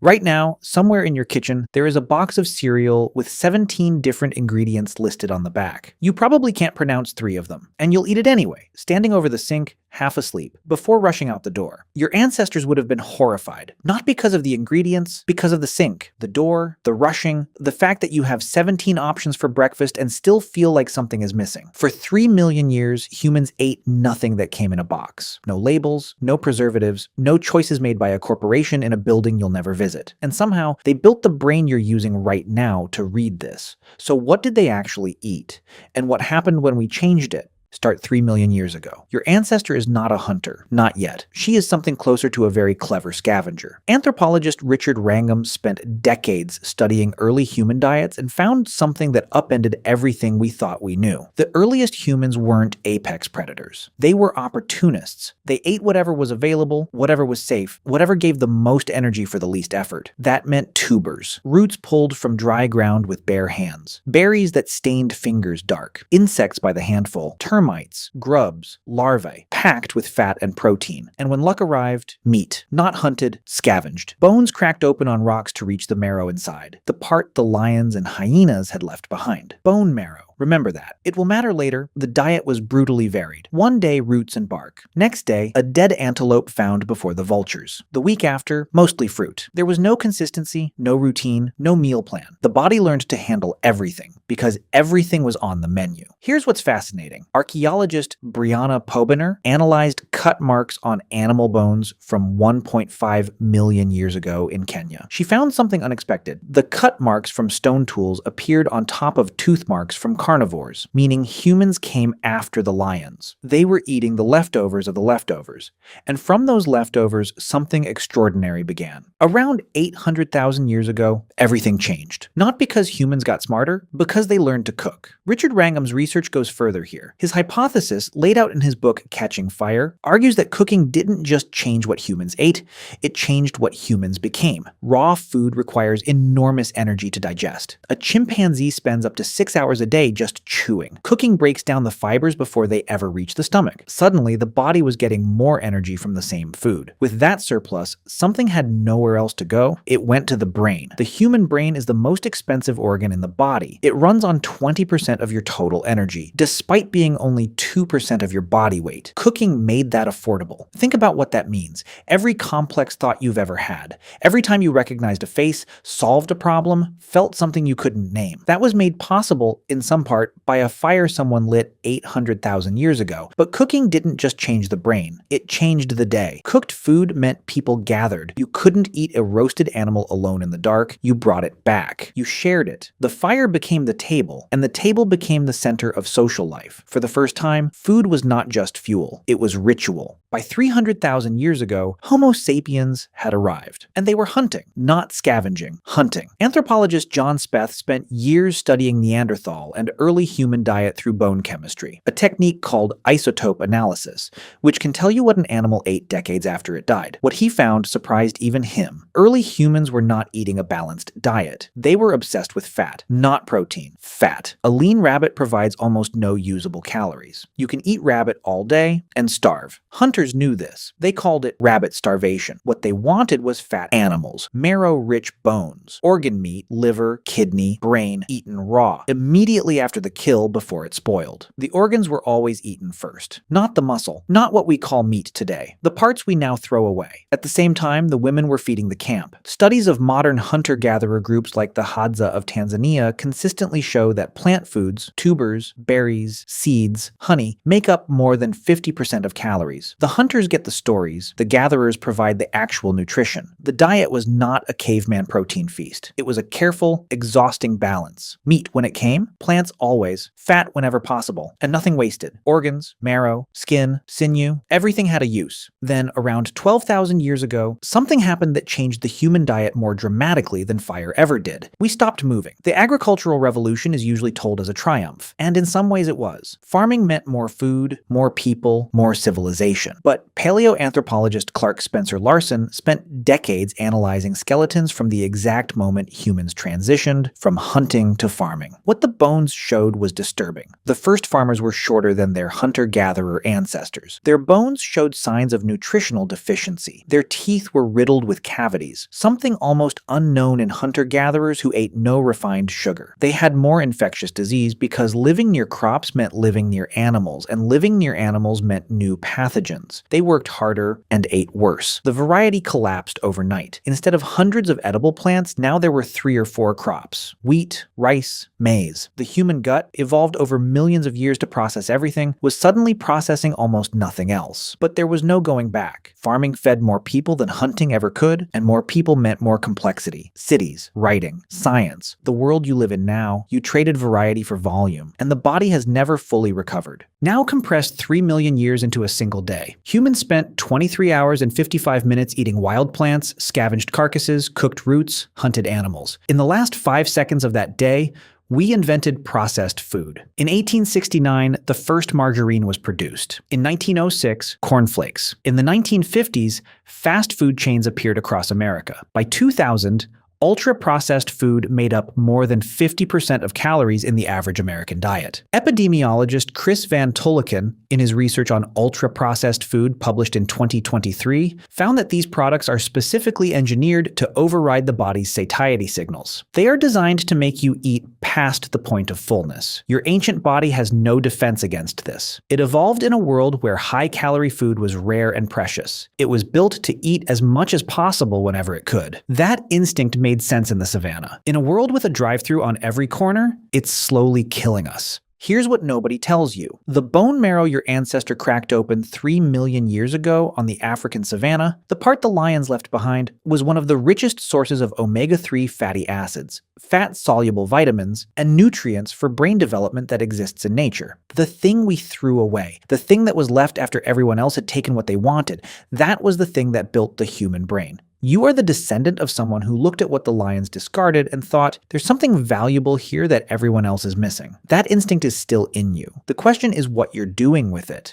Right now, somewhere in your kitchen, there is a box of cereal with 17 different ingredients listed on the back. You probably can't pronounce 3 of them, and you'll eat it anyway, standing over the sink, half asleep, before rushing out the door. Your ancestors would have been horrified, not because of the ingredients, because of the sink, the door, the rushing, the fact that you have 17 options for breakfast and still feel like something is missing. For 3 million years, humans ate nothing that came in a box. No labels, no preservatives, no choices made by a corporation in a building you'll never visit. And somehow, they built the brain you're using right now to read this. So what did they actually eat? And what happened when we changed it? Start 3 million years ago. Your ancestor is not a hunter, not yet. She is something closer to a very clever scavenger. Anthropologist Richard Wrangham spent decades studying early human diets and found something that upended everything we thought we knew. The earliest humans weren't apex predators. They were opportunists. They ate whatever was available, whatever was safe, whatever gave the most energy for the least effort. That meant tubers, roots pulled from dry ground with bare hands, berries that stained fingers dark, insects by the handful, termites, grubs, larvae, packed with fat and protein. And when luck arrived, meat. Not hunted, scavenged. Bones cracked open on rocks to reach the marrow inside, the part the lions and hyenas had left behind. Bone marrow. Remember that. It will matter later. The diet was brutally varied. One day, roots and bark. Next day, a dead antelope found before the vultures. The week after, mostly fruit. There was no consistency, no routine, no meal plan. The body learned to handle everything, because everything was on the menu. Here's what's fascinating. Archaeologist Brianna Pobiner analyzed cut marks on animal bones from 1.5 million years ago in Kenya. She found something unexpected. The cut marks from stone tools appeared on top of tooth marks from carnivores, meaning humans came after the lions. They were eating the leftovers of the leftovers. And from those leftovers, something extraordinary began. Around 800,000 years ago, everything changed. Not because humans got smarter, because they learned to cook. Richard Wrangham's research goes further here. His hypothesis, laid out in his book Catching Fire, argues that cooking didn't just change what humans ate, it changed what humans became. Raw food requires enormous energy to digest. A chimpanzee spends up to 6 hours a day just chewing. Cooking breaks down the fibers before they ever reach the stomach. Suddenly, the body was getting more energy from the same food. With that surplus, something had nowhere else to go. It went to the brain. The human brain is the most expensive organ in the body. It runs on 20% of your total energy, despite being only 2% of your body weight. Cooking made that affordable. Think about what that means. Every complex thought you've ever had, every time you recognized a face, solved a problem, felt something you couldn't name. That was made possible, in some part, by a fire someone lit 800,000 years ago. But cooking didn't just change the brain, it changed the day. Cooked food meant people gathered. You couldn't eat a roasted animal alone in the dark, you brought it back. You shared it. The fire became the table, and the table became the center of social life. For the first time, food was not just fuel, it was ritual. By 300,000 years ago, Homo sapiens had arrived. And they were hunting, not scavenging, hunting. Anthropologist John Speth spent years studying Neanderthal and early human diet through bone chemistry, a technique called isotope analysis, which can tell you what an animal ate decades after it died. What he found surprised even him. Early humans were not eating a balanced diet. They were obsessed with fat, not protein. Fat. A lean rabbit provides almost no usable calories. You can eat rabbit all day and starve. Hunters knew this. They called it rabbit starvation. What they wanted was fat animals, marrow-rich bones, organ meat, liver, kidney, brain, eaten raw, immediately after the kill before it spoiled. The organs were always eaten first, not the muscle, not what we call meat today, the parts we now throw away. At the same time, the women were feeding the camp. Studies of modern hunter-gatherer groups like the Hadza of Tanzania consistently show that plant foods, tubers, berries, seeds, honey, make up more than 50% of calories. The hunters get the stories, the gatherers provide the actual nutrition. The diet was not a caveman protein feast. It was a careful, exhausting balance. Meat when it came, plants always, fat whenever possible, and nothing wasted. Organs, marrow, skin, sinew, everything had a use. Then, around 12,000 years ago, something happened that changed the human diet more dramatically than fire ever did. We stopped moving. The agricultural revolution is usually told as a triumph, and in some ways it was. Farming meant more food, more people, more civilization. But paleoanthropologist Clark Spencer Larson spent decades analyzing skeletons from the exact moment humans transitioned from hunting to farming. What the bones showed was disturbing. The first farmers were shorter than their hunter-gatherer ancestors. Their bones showed signs of nutritional deficiency. Their teeth were riddled with cavities, something almost unknown in hunter-gatherers who ate no refined sugar. They had more infectious disease because living near crops meant living near animals, and living near animals meant new pathogens. They worked harder and ate worse. The variety collapsed overnight. Instead of hundreds of edible plants, now there were 3 or 4 crops: wheat, rice, maize. The human gut, evolved over millions of years to process everything, was suddenly processing almost nothing else. But there was no going back. Farming fed more people than hunting ever could, and more people meant more complexity. Cities, writing, science, the world you live in now. You traded variety for volume, and the body has never fully recovered. Now compress 3 million years into a single day. Humans spent 23 hours and 55 minutes eating wild plants, scavenged carcasses, cooked roots, hunted animals. In the last 5 seconds of that day, we invented processed food. In 1869, the first margarine was produced. In 1906, cornflakes. In the 1950s, fast food chains appeared across America. By 2000, ultra-processed food made up more than 50% of calories in the average American diet. Epidemiologist Chris Van Tulleken, in his research on ultra-processed food published in 2023, found that these products are specifically engineered to override the body's satiety signals. They are designed to make you eat past the point of fullness. Your ancient body has no defense against this. It evolved in a world where high-calorie food was rare and precious. It was built to eat as much as possible whenever it could. That instinct made sense in the savannah. In a world with a drive-thru on every corner, it's slowly killing us. Here's what nobody tells you. The bone marrow your ancestor cracked open 3 million years ago on the African savanna, the part the lions left behind, was one of the richest sources of omega-3 fatty acids, fat-soluble vitamins, and nutrients for brain development that exists in nature. The thing we threw away, the thing that was left after everyone else had taken what they wanted, that was the thing that built the human brain. You are the descendant of someone who looked at what the lions discarded and thought, there's something valuable here that everyone else is missing. That instinct is still in you. The question is what you're doing with it.